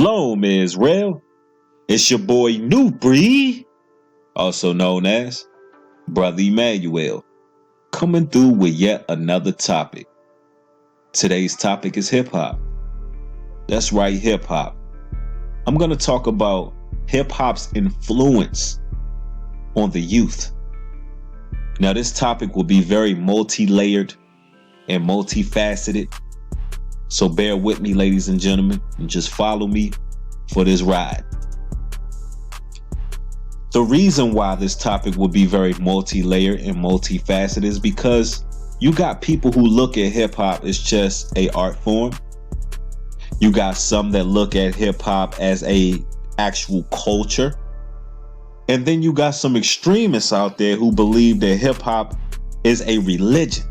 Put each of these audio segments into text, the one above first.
Shalom, Israel. It's your boy New Breed, also known as Brother Emmanuel, coming through with yet another topic. Today's topic is hip-hop. That's right, hip-hop. I'm going to talk about hip-hop's influence on the youth. Now, this topic will be very multi-layered and multifaceted. So bear with me, ladies and gentlemen, and just follow me for this ride. The reason why this topic will be very multi-layered and multifaceted is because you got people who look at hip-hop as just an art form. You got some that look at hip-hop as a actual culture. And then you got some extremists out there who believe that hip-hop is a religion.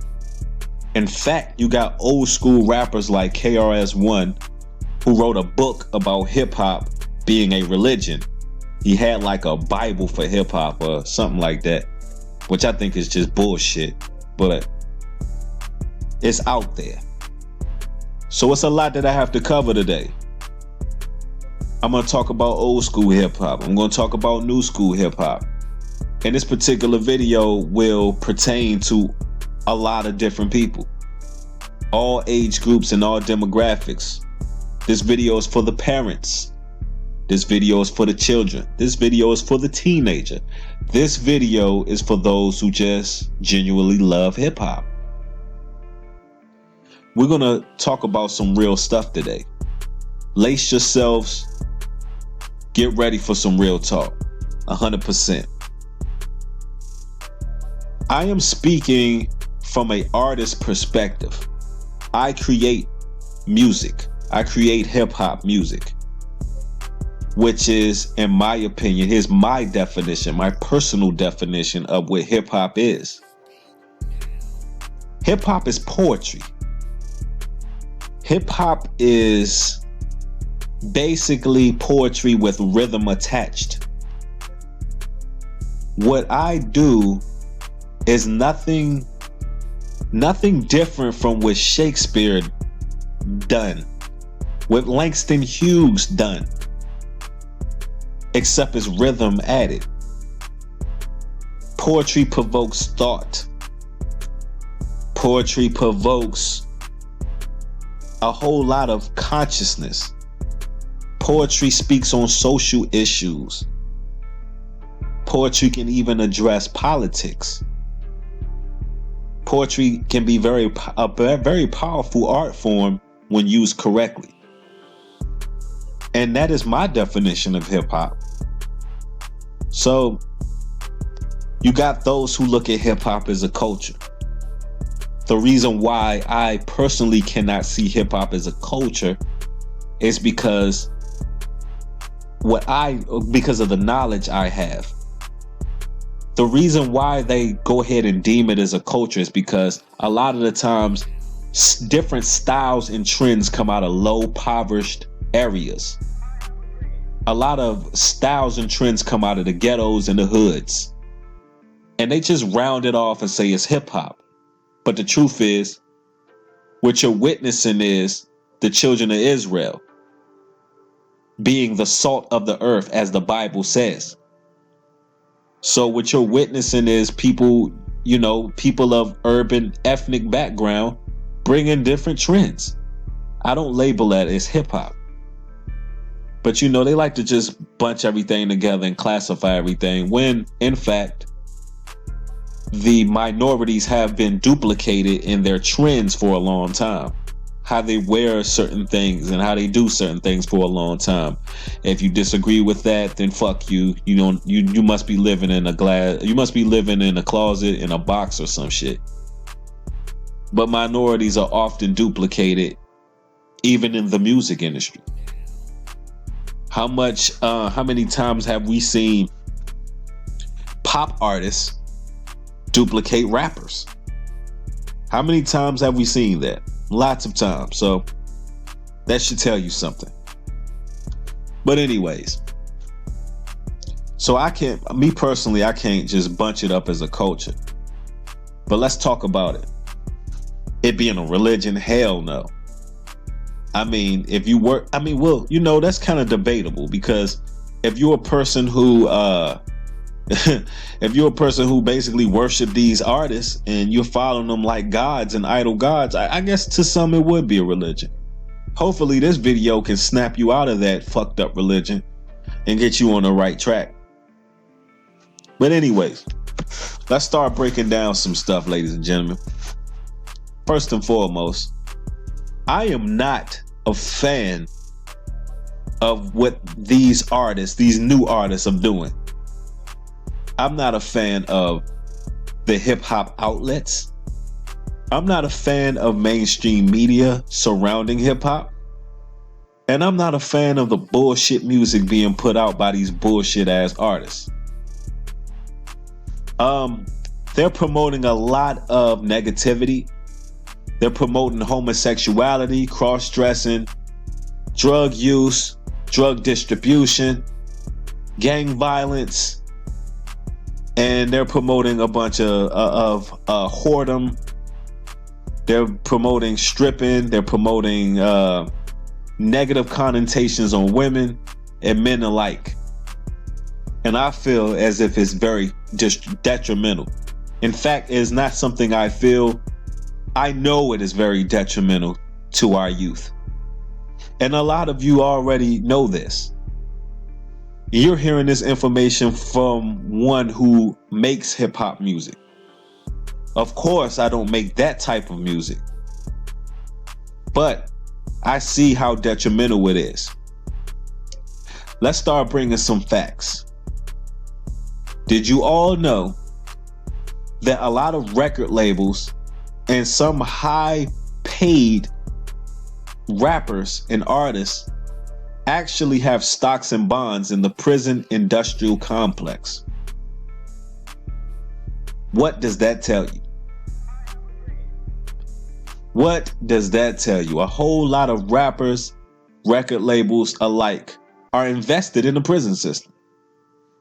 In fact, you got old school rappers like KRS-One who wrote a book about hip-hop being a religion. He had like a Bible for hip-hop or something like that, which I think is just bullshit, but it's out there. So it's a lot that I have to cover today. I'm going to talk about old school hip-hop. I'm going to talk about new school hip-hop. And this particular video will pertain to a lot of different people, all age groups and all demographics. This video is for the parents. This video is for the children. This video is for the teenager. This video is for those who just genuinely love hip hop. We're going to talk about some real stuff today. Lace yourselves. Get ready for some real talk. 100%. I am speaking from an artist perspective. I create music. I create hip hop music, which is, in my opinion, here's my definition, my personal definition of what hip hop is. Hip hop is poetry. Hip hop is basically poetry with rhythm attached. What I do is nothing different from what Shakespeare done, what Langston Hughes done, except it's rhythm added. Poetry provokes thought. Poetry provokes a whole lot of consciousness. Poetry speaks on social issues. Poetry can even address politics. Poetry can be a very powerful art form when used correctly. And that is my definition of hip hop. So you got those who look at hip hop as a culture. The reason why I personally cannot see hip hop as a culture is because of the knowledge I have. The reason why they go ahead and deem it as a culture is because a lot of the times different styles and trends come out of low, impoverished areas. A lot of styles and trends come out of the ghettos and the hoods. And they just round it off and say it's hip hop. But the truth is, what you're witnessing is the children of Israel being the salt of the earth, as the Bible says. So what you're witnessing is people of urban ethnic background bringing different trends. I don't label that as hip hop. But they like to just bunch everything together and classify everything when, in fact, the minorities have been duplicated in their trends for a long time. How they wear certain things and how they do certain things for a long time. If you disagree with that, then fuck you. You must be living in a closet in a box or some shit. But minorities are often duplicated, even in the music industry. How many times have we seen pop artists duplicate rappers? How many times have we seen that? Lots of times. So that should tell you something. But anyways, so I can't just bunch it up as a culture. But let's talk about it. It being a religion, hell no. I mean, if you work, I mean, well, that's kind of debatable, because if you're a person who, if you're a person who basically worship these artists and you're following them like gods and idol gods, I guess to some it would be a religion. Hopefully this video can snap you out of that fucked up religion and get you on the right track. But anyways, let's start breaking down some stuff, ladies and gentlemen. First and foremost, I am not a fan of what these new artists are doing. I'm not a fan of the hip hop outlets. I'm not a fan of mainstream media surrounding hip hop. And I'm not a fan of the bullshit music being put out by these bullshit ass artists. They're promoting a lot of negativity. They're promoting homosexuality, cross-dressing, drug use, drug distribution, gang violence, and they're promoting a bunch of whoredom. They're promoting stripping. They're promoting negative connotations on women and men alike. And I feel as if it's very detrimental. In fact, it's not something I feel. I know it is very detrimental to our youth. And a lot of you already know this. You're hearing this information from one who makes hip hop music. Of course, I don't make that type of music. But I see how detrimental it is. Let's start bringing some facts. Did you all know that a lot of record labels and some high-paid rappers and artists actually have stocks and bonds in the prison industrial complex? What does that tell you? What does that tell you? A whole lot of rappers, record labels alike are invested in the prison system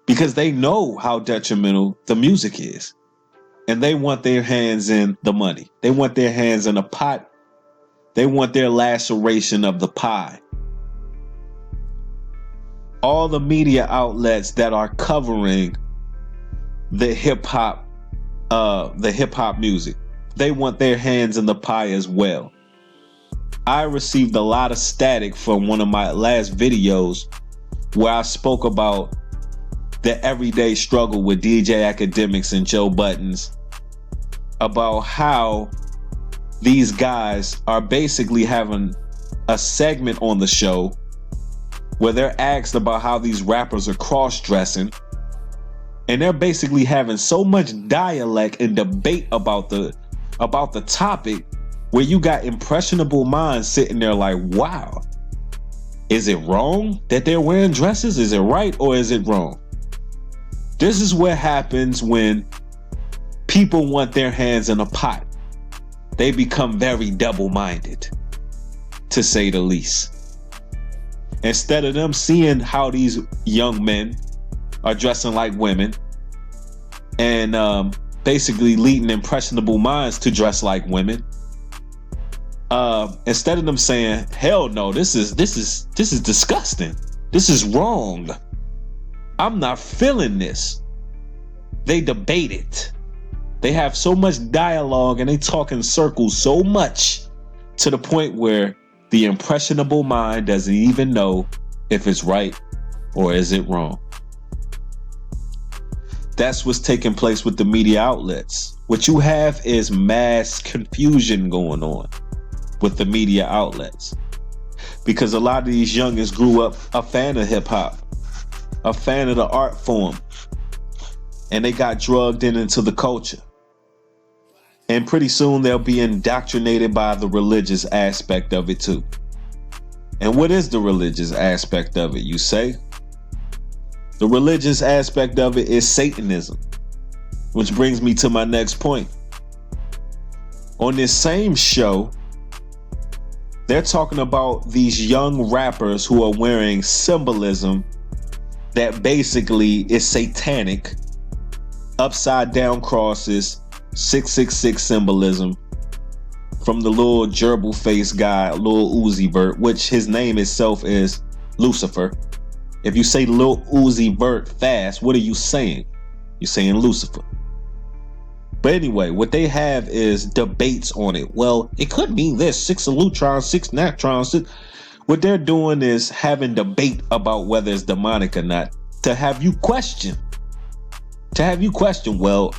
because they know how detrimental the music is. And they want their hands in the money. They want their hands in a pot. They want their laceration of the pie. All the media outlets that are covering the hip hop music, they want their hands in the pie as well. I received a lot of static from one of my last videos where I spoke about the everyday struggle with DJ Academics and Joe Buttons, about how these guys are basically having a segment on the show where they're asked about how these rappers are cross-dressing, and they're basically having so much dialect and debate about the topic, where you got impressionable minds sitting there like, wow, is it wrong that they're wearing dresses? Is it right or is it wrong? This is what happens when people want their hands in a pot. They become very double-minded, to say the least. Instead of them seeing how these young men are dressing like women and basically leading impressionable minds to dress like women, instead of them saying, hell no, this is disgusting, this is wrong, I'm not feeling this, they debate it. They have so much dialogue and they talk in circles so much to the point where the impressionable mind doesn't even know if it's right or is it wrong. That's what's taking place with the media outlets. What you have is mass confusion going on with the media outlets, because a lot of these youngins grew up a fan of hip hop, a fan of the art form, and they got drugged into the culture. And pretty soon they'll be indoctrinated by the religious aspect of it too. And what is the religious aspect of it, you say? The religious aspect of it is Satanism, which brings me to my next point. On this same show, they're talking about these young rappers who are wearing symbolism that basically is satanic, upside down crosses, 666 symbolism, from the little gerbil face guy, Lil Uzi Vert, which his name itself is Lucifer. If you say Lil Uzi Vert fast, what are you saying? You're saying Lucifer. But anyway, what they have is debates on it. Well, it could mean this, 6 elutrons, 6 natrons. What they're doing is having debate about whether it's demonic or not, to have you question. Well,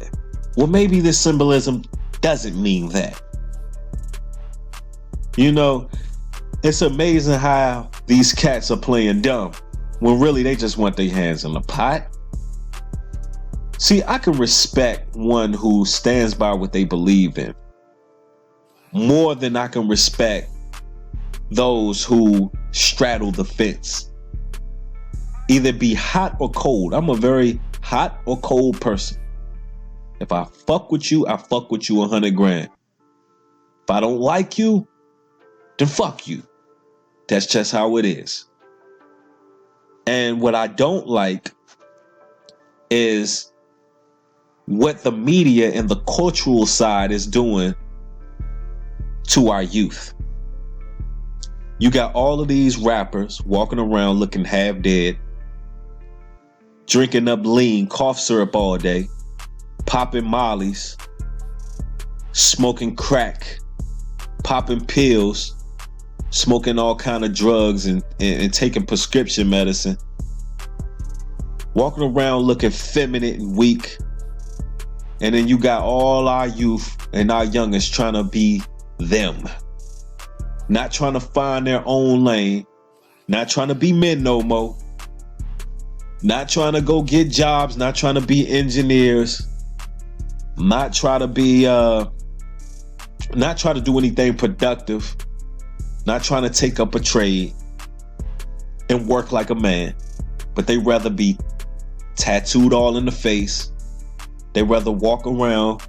maybe this symbolism doesn't mean that. You know, it's amazing how these cats are playing dumb when really they just want their hands in the pot. See, I can respect one who stands by what they believe in more than I can respect those who straddle the fence. Either be hot or cold. I'm a very hot or cold person. If I fuck with you, I fuck with you 100 grand. If I don't like you, then fuck you. That's just how it is. And what I don't like is what the media and the cultural side is doing to our youth. You got all of these rappers walking around looking half dead, drinking up lean cough syrup all day, popping mollies, smoking crack, popping pills, smoking all kind of drugs and taking prescription medicine, walking around looking feminine and weak. And then you got all our youth and our youngest trying to be them. Not trying to find their own lane. Not trying to be men no more. Not trying to go get jobs. Not trying to be engineers. Not try to be, not try to do anything productive. Not trying to take up a trade and work like a man. But they rather be tattooed all in the face. They rather walk around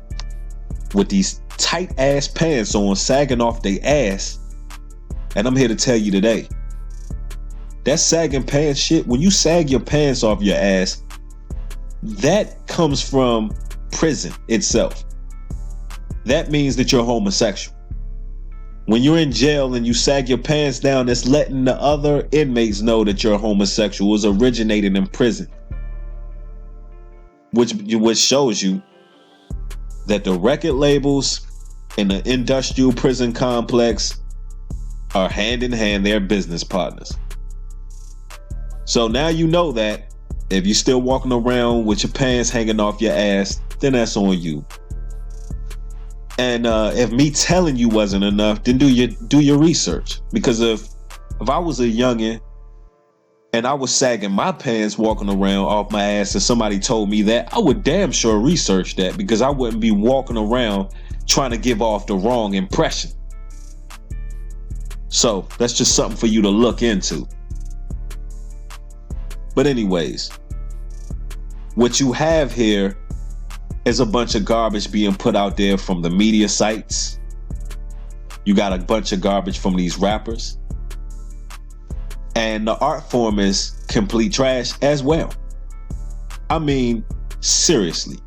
with these tight ass pants on, sagging off their ass. And I'm here to tell you today, that sagging pants shit, when you sag your pants off your ass, that comes from prison itself. That means that you're homosexual. When you're in jail and you sag your pants down, that's letting the other inmates know that you're homosexual. It was originated in prison. Which shows you that the record labels and the industrial prison complex are hand in hand. They're business partners. So now you know that if you're still walking around with your pants hanging off your ass, then that's on you. And if me telling you wasn't enough, then do your research. Because if I was a youngin' and I was sagging my pants walking around off my ass and somebody told me that, I would damn sure research that, because I wouldn't be walking around trying to give off the wrong impression. So that's just something for you to look into. But anyways, what you have here is a bunch of garbage being put out there from the media sites. You got a bunch of garbage from these rappers. And the art form is complete trash as well. I mean, seriously.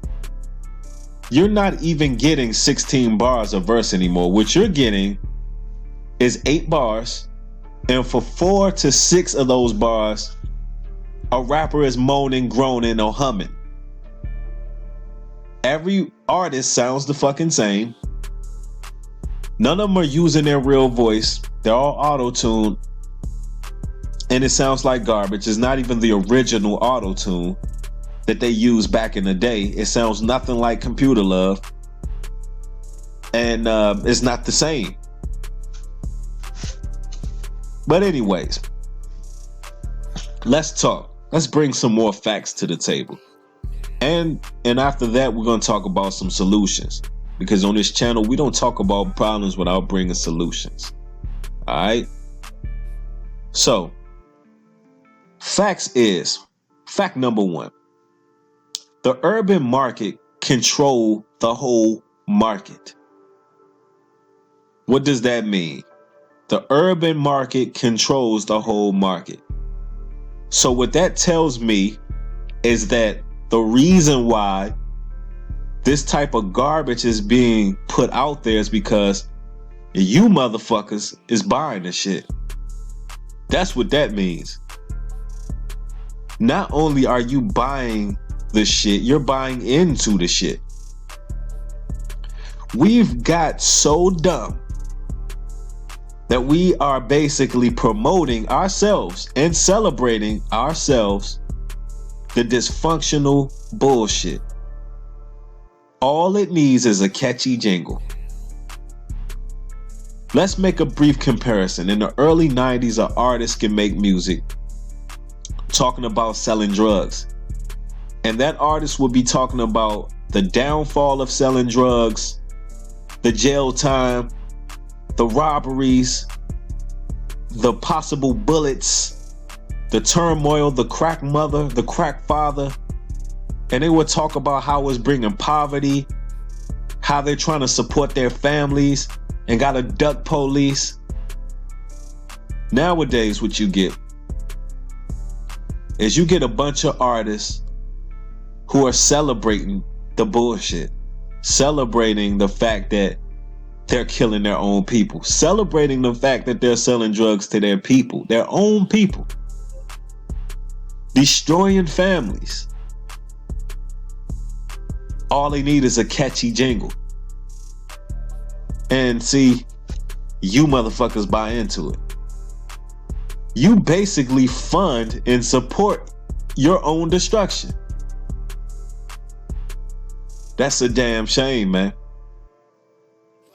You're not even getting 16 bars a verse anymore. What you're getting is 8 bars. And for 4 to 6 of those bars, a rapper is moaning, groaning, or humming. Every artist sounds the fucking same. None of them are using their real voice. They're all auto-tuned. And it sounds like garbage. It's not even the original auto-tune that they used back in the day. It sounds nothing like Computer Love. And it's not the same. But anyways, let's talk. Let's bring some more facts to the table. And after that, we're going to talk about some solutions. Because on this channel, we don't talk about problems without bringing solutions. All right? So, fact number 1. The urban market controls the whole market. What does that mean? The urban market controls the whole market. So what that tells me is that the reason why this type of garbage is being put out there is because And you motherfuckers is buying the shit. That's what that means. Not only are you buying the shit, you're buying into the shit. We've got so dumb that we are basically promoting ourselves and celebrating ourselves the dysfunctional bullshit. All it needs is a catchy jingle. Let's make a brief comparison. In the early 90s, an artist can make music talking about selling drugs. And that artist would be talking about the downfall of selling drugs, the jail time, the robberies, the possible bullets, the turmoil, the crack mother, the crack father. And they would talk about how it's bringing poverty, how they're trying to support their families and got to duck police. Nowadays, what you get is you get a bunch of artists who are celebrating the bullshit, celebrating the fact that they're killing their own people, celebrating the fact that they're selling drugs to their people, their own people, destroying families. All they need is a catchy jingle. And see, you motherfuckers buy into it. You basically fund and support your own destruction. That's a damn shame, man.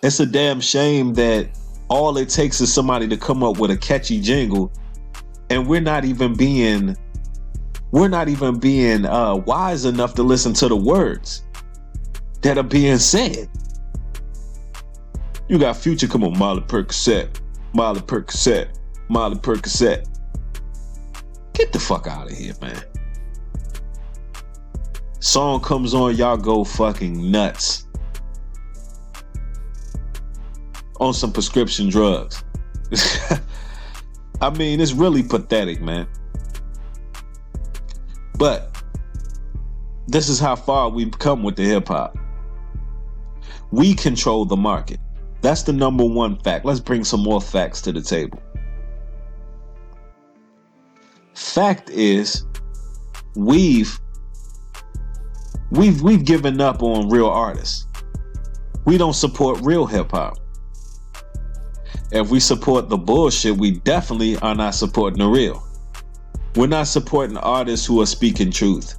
It's a damn shame that all it takes is somebody to come up with a catchy jingle, and we're not even being wise enough to listen to the words that are being said. You got Future, come on, Molly Percocet, Molly Percocet, Molly Percocet. Get the fuck out of here, man. Song comes on, y'all go fucking nuts on some prescription drugs. I mean, it's really pathetic, man. But this is how far we've come with the hip hop. We control the market. That's the number one fact. Let's bring some more facts to the table. Fact is, we've given up on real artists. We don't support real hip hop. If we support the bullshit, we definitely are not supporting the real. We're not supporting artists who are speaking truth.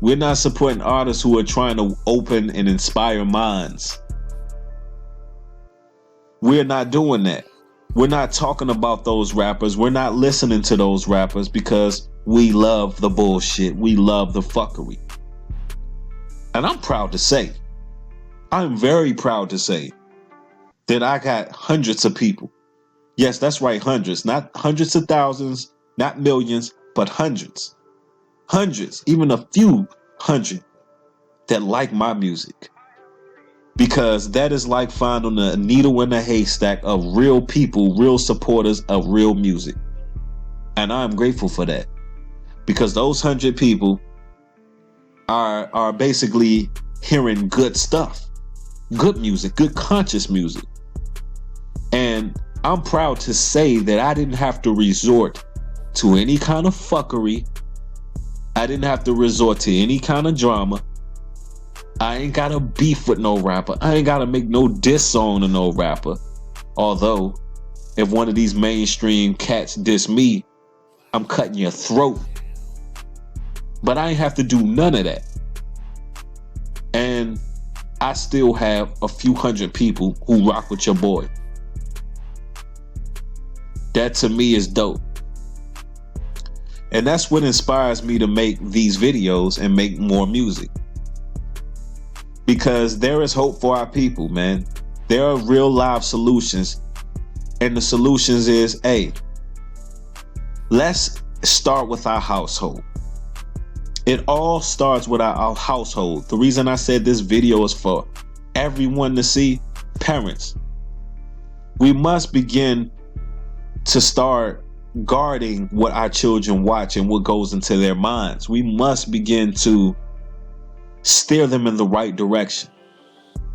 We're not supporting artists who are trying to open and inspire minds. We're not doing that. We're not talking about those rappers. We're not listening to those rappers because we love the bullshit. We love the fuckery. And I'm proud to say, I'm very proud to say that I got hundreds of people. Yes, that's right, hundreds. Not hundreds of thousands, not millions, but hundreds. Hundreds, even a few hundred that like my music. Because that is like finding a needle in a haystack of real people, real supporters of real music. And I'm grateful for that. Because those 100 people are basically hearing good stuff. Good music, good conscious music. And I'm proud to say that I didn't have to resort to any kind of fuckery. I didn't have to resort to any kind of drama. I ain't got to beef with no rapper. I ain't got to make no diss song to no rapper. Although, if one of these mainstream cats diss me, I'm cutting your throat. But I ain't have to do none of that. And I still have a few hundred people who rock with your boy. That to me is dope. And that's what inspires me to make these videos and make more music. Because there is hope for our people, man. There are real live solutions. And the solutions is, hey, let's start with our household. It all starts with our household. The reason I said this video is for everyone to see. Parents, we must begin to start guarding what our children watch and what goes into their minds. We must begin to steer them in the right direction.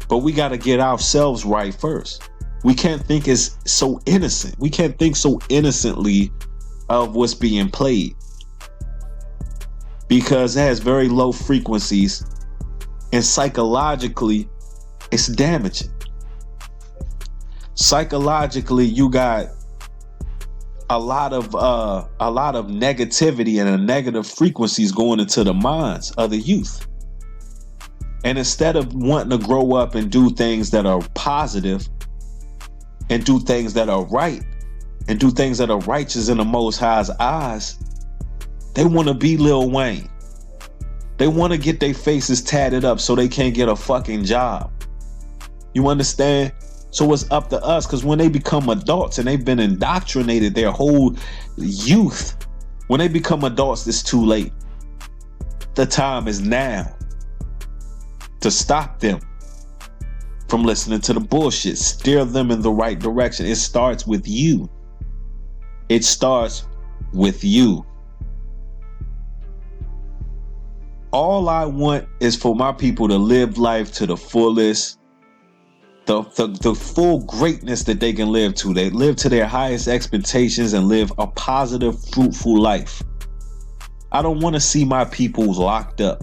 But we got to get ourselves right first. We can't think as so innocent. We can't think so innocently of what's being played because it has very low frequencies and psychologically it's damaging. Psychologically, you got a lot of negativity and a negative frequencies going into the minds of the youth. And instead of wanting to grow up and do things that are positive and do things that are right and do things that are righteous in the Most High's eyes, they want to be Lil Wayne. They want to get their faces tatted up so they can't get a fucking job. You understand? So it's up to us, because when they become adults and they've been indoctrinated their whole youth, when they become adults, it's too late. The time is now to stop them from listening to the bullshit. Steer them in the right direction. It starts with you. It starts with you. All I want is for my people to live life to the fullest, the full greatness that they can live to. They live to their highest expectations and live a positive, fruitful life. I don't want to see my people locked up.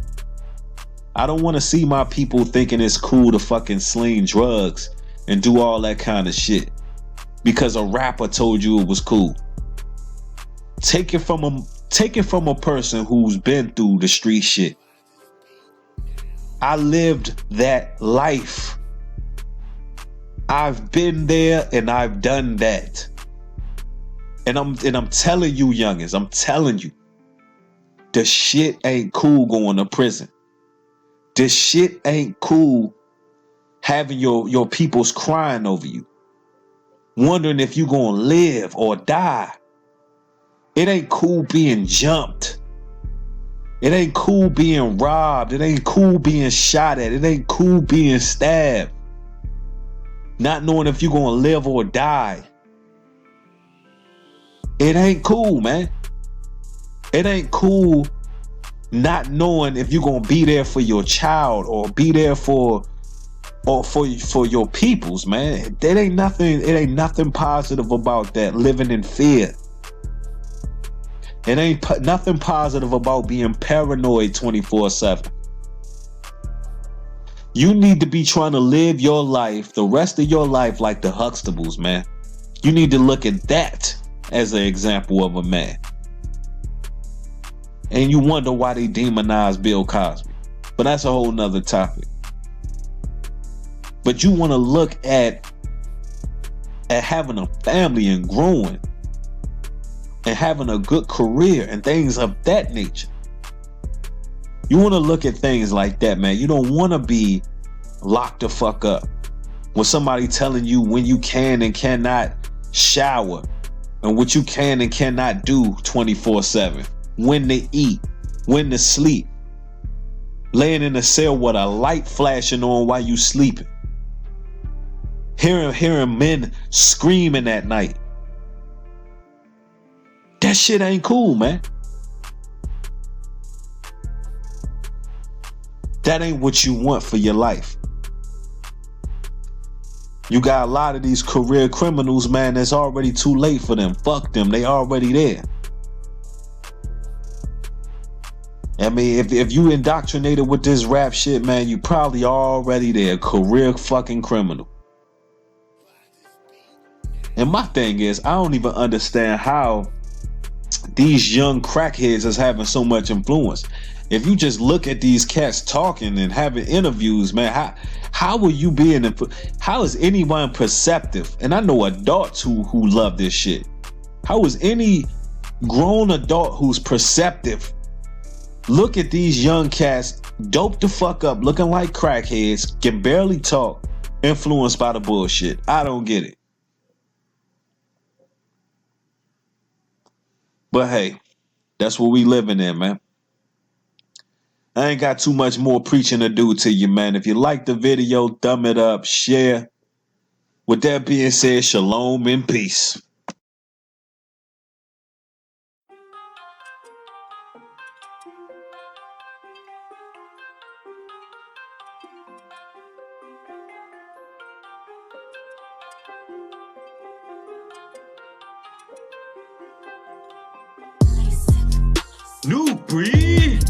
I don't want to see my people thinking it's cool to fucking sling drugs and do all that kind of shit because a rapper told you it was cool. Take it from a person who's been through the street shit. I lived that life. I've been there and I've done that. And I'm telling you, youngins, I'm telling you, the shit ain't cool going to prison. This shit ain't cool having your peoples crying over you, wondering if you gonna live or die. It ain't cool being jumped. It ain't cool being robbed. It ain't cool being shot at. It ain't cool being stabbed. Not knowing if you gonna live or die. It ain't cool, man. It ain't cool not knowing if you're gonna be there for your child or be there for your peoples, man. It ain't nothing positive about that. Living in fear. It ain't nothing positive about being paranoid 24/7. You need to be trying to live your life, the rest of your life, like the Huxtables, man. You need to look at that as an example of a man. And you wonder why they demonize Bill Cosby. But that's a whole nother topic. But you want to look at having a family and growing and having a good career and things of that nature. You want to look at things like that, man. You don't want to be locked the fuck up with somebody telling you when you can and cannot shower and what you can and cannot do 24/7. When to eat, when to sleep. Laying in a cell with a light flashing on while you sleeping. Hearing men screaming at night. That shit ain't cool, man. That ain't what you want for your life. You got a lot of these career criminals, man, that's already too late for them. Fuck them, they already there. I mean, if you indoctrinated with this rap shit, man, you probably already there. Career fucking criminal. And my thing is, I don't even understand how these young crackheads is having so much influence. If you just look at these cats talking and having interviews, man, how are you being? How is anyone perceptive? And I know adults who love this shit. How is any grown adult who's perceptive look at these young cats doped the fuck up, looking like crackheads, can barely talk, influenced by the bullshit? I don't get it. But hey, that's what we living in, man. I ain't got too much more preaching to do to you, man. If you like the video, thumb it up, share. With that being said, shalom and peace. breathe.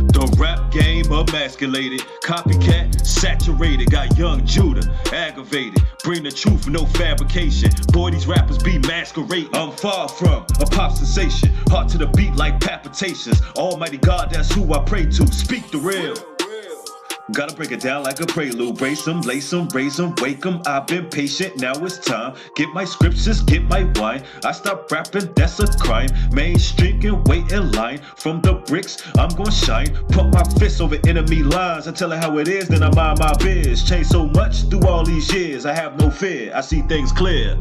The rap game emasculated, copycat saturated, got young Judah aggravated. Bring the truth, no fabrication. Boy, these rappers be masquerading. I'm far from a pop sensation, heart to the beat like palpitations. Almighty God, that's who I pray to. Speak the real. Gotta break it down like a prelude. Brace 'em, lace 'em, raise 'em, wake 'em. I've been patient, now it's time. Get my scriptures, get my wine. I stop rapping, that's a crime. Mainstream can wait in line. From the bricks, I'm gonna shine. Put my fists over enemy lines. I tell her how it is, then I mind my biz. Changed so much through all these years. I have no fear, I see things clear.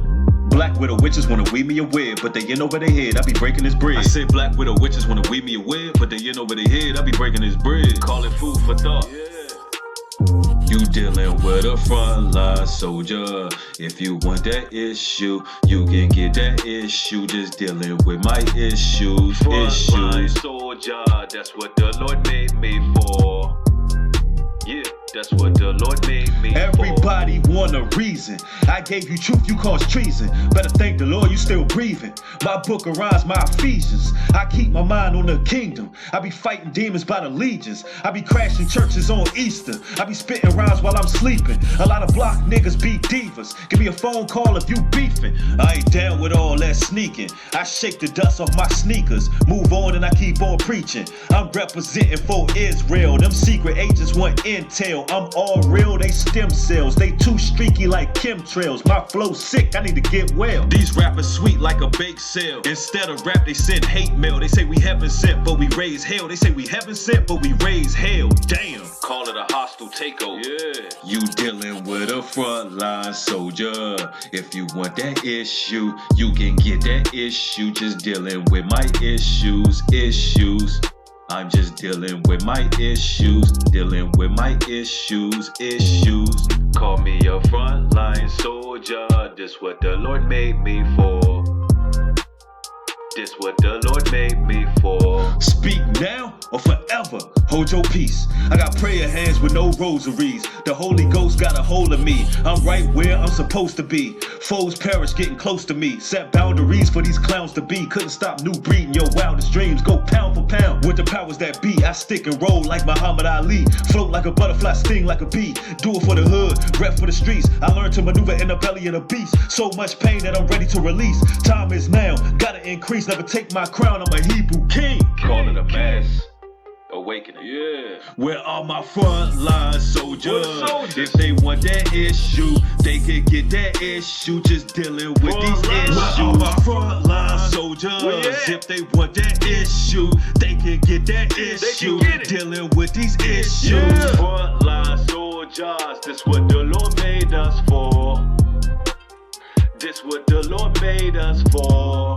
Black widow witches wanna weave me a web, but they in over their head, I be breaking this bread. I said black widow witches wanna weave me a web, but they in over their head, I be breaking this bread. Call it food for thought. You dealing with a frontline soldier. If you want that issue, you can get that issue. Just dealing with my issues. Frontline soldier, that's what the Lord made me for. Yeah, that's what the Lord made me Everybody for. Want a reason. I gave you truth, you caused treason. Better thank the Lord, you still breathing. My book of rhymes, my Ephesians. I keep my mind on the kingdom. I be fighting demons by the legions. I be crashing churches on Easter. I be spitting rhymes while I'm sleeping. A lot of block niggas be divas. Give me a phone call if you beefing. I ain't down with all that sneaking. I shake the dust off my sneakers. Move on and I keep on preaching. I'm representing for Israel. Them secret agents want intel. I'm all real, they stem cells. They too streaky like chemtrails. My flow sick, I need to get well. These rappers sweet like a bake sale. Instead of rap, they send hate mail. They say we heaven sent, but we raise hell. They say we heaven sent, but we raise hell. Damn, call it a hostile takeover. Yeah, you dealing with a frontline soldier. If you want that issue, you can get that issue. Just dealing with my issues. I'm just dealing with my issues, issues. Call me a frontline soldier. This what the Lord made me for. This what the Lord made me for. Speak now or forever. Hold your peace. I got prayer hands with no rosaries. The Holy Ghost got a hold of me. I'm right where I'm supposed to be. Foes perish getting close to me. Set boundaries for these clowns to be. Couldn't stop new breeding your wildest dreams. Go pound for pound with the powers that be. I stick and roll like Muhammad Ali. Float like a butterfly, sting like a bee. Do it for the hood, rep for the streets. I learned to maneuver in the belly of the beast. So much pain that I'm ready to release. Time is now, gotta increase. Never take my crown, I'm a Hebrew king. Call it a mass awakening. Yeah. Where are my frontline soldiers? If they want that issue, they can get that issue. Just dealing with these issues. Where are my frontline soldiers? If they want that issue, they can get that issue. Dealing with these issues. Frontline soldiers, this what the Lord made us for. This what the Lord made us for.